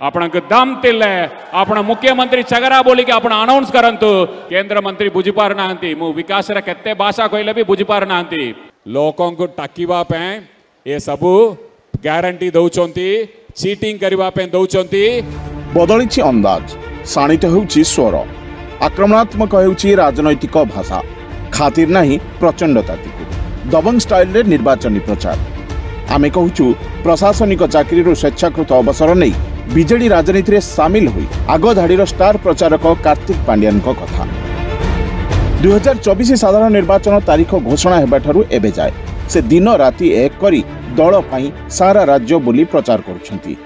आपणक दम तिल्ले आपण मुख्यमंत्री चगरा बोली कि आपण अनाउंस करंतु केंद्र मंत्री बुझी पार नांती मु विकास रे केते भाषा कहले भी बुझी पार नांती लोकों को टाकीबा पे ए सबु ग्यारंटी दउचंती चीटिंग करबा पे दउचंती बदलिछि अंदाज शाणित होउछि स्वर आक्रमणात्मक होउछि राजनैतिक भाषा खातिर नाही प्रचंडतातिक दबंग स्टाइल रे निर्वाचनी प्रचार आमे कहूछु प्रशासनिक चाकरी स्वेच्छाकृत अवसर नहीं बीजेडी राजनीति रे सामिल हुई आग धाड़ीर स्टार प्रचारक कार्तिक पांड्यान कथा 2024 साधारण निर्वाचन तारीख घोषणा हेबाठारु एबे जाए से दिन राति एक करी दल पई सारा राज्य बुली प्रचार करुछंती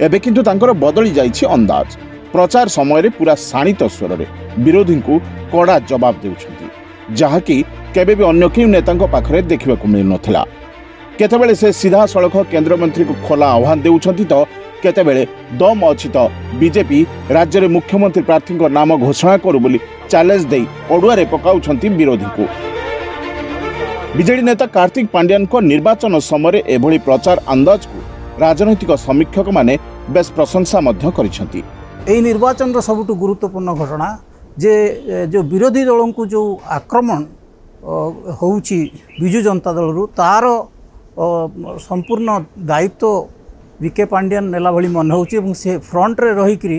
एबे किंतु तांकर बदली जाइछि अंदाज प्रचार समय रे पूरा शाणित स्वर रे विरोधी को कड़ा जवाब देउछंती जहाकी केबे भी अन्य केउ नेतांको पाखरे देखिबाकू मिल नथिला केतेबेले से सीधा सड़क केंद्र मंत्री को खोला आह्वान देउछंती तो केतेबेले दम अछि तो बीजेपी राज्य रे मुख्यमंत्री प्रार्थी को नाम घोषणा करू बोली चैलेंज दे ओडुआरे पकाउछंती विरोधी को बीजेडी नेता कार्तिक पांड्यान को निर्वाचन समय एभली प्रचार अंदाज को राजनैतिक समीक्षक माने बेस प्रशंसा मध्य करिसंती एही निर्वाचन रो सबुटु गुरुत्वपूर्ण घटना जे जो विरोधी दलों को जो आक्रमण होउची बिजु जनता दल रु तार संपूर्ण दायित्व विके पांड्यान नेला भली मन होउची एवं से फ्रंट रे रही करी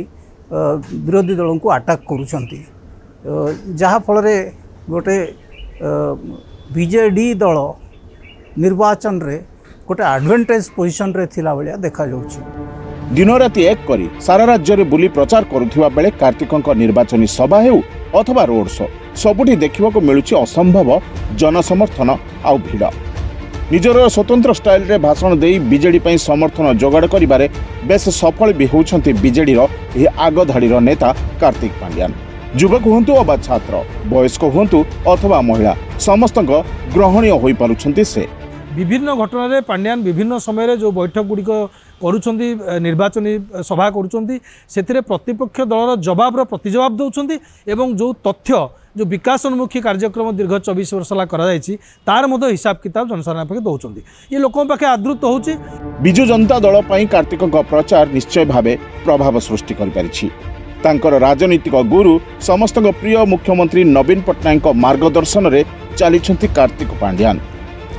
विरोधी दलों को अटैक करूछंती जहा फल रे गोटे बीजेडी दल निर्वाचन रे गोटे एडवांटेज पोजीशन रे थिला भलिया देखा जाउची दिन राति एक करी सारा राज्य रे बुली प्रचार करुथिबा बेले कार्तिकଙ୍କ निर्वाचनी सभा हेउ अथवा रोड शो सबुठी देखिबाको मिलुची असंभव जनसमर्थन आ भिड़ निजर स्वतंत्र स्टाइल रे भाषण देई बीजेडी पई समर्थन जोगाड़ करिबारे बेस सफल भी होउछंती बीजेडी रो एही आग धाड़ीर नेता कार्तिक पांड्यान युवक हुंतु अबा छात्र वयस्क हुंतु अथवा महिला समस्त ग्रहणीय होई पारुछंती से विभिन्न घटना रे पांड्यान विभिन्न समय रे जो बैठक गुड़िक करुछंती निर्वाचनी सभा करुछंती सेथिरे प्रतिपक्ष दलर जवाब प्रतिजवाब दउछंती एवं जो तथ्य जो विकासोन्मुखी कार्यक्रम दीर्घ 24 वर्ष ला करा जायछि तार मध्य हिसाब किताब जनसाधारण पाखे दउछंती ये लोकों पाखे आदृत होउछि बिजु जनता दल पई कार्तिकଙ୍କ प्रचार निश्चय भावे प्रभाव सृष्टि करि परिछि तांकर राजनीतिक गुरु समस्त प्रिय मुख्यमंत्री नवीन पट्टनायक मार्गदर्शन रे चलीछंती कार्तिक पांड्यान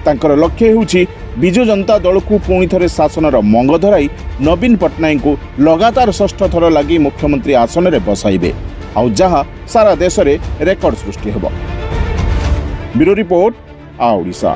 तांकर लक्ष्य होउछि बिजु जनता दल को पुणी थे शासन मंग धराई नवीन पट्टनायक को लगातार षष्ठ थर लगी मुख्यमंत्री आसन रे बसाइबे आउ जहां सारा देश रे रेकर्ड सृष्टि हेबो। ब्यूरो रिपोर्ट आ ओडिशा।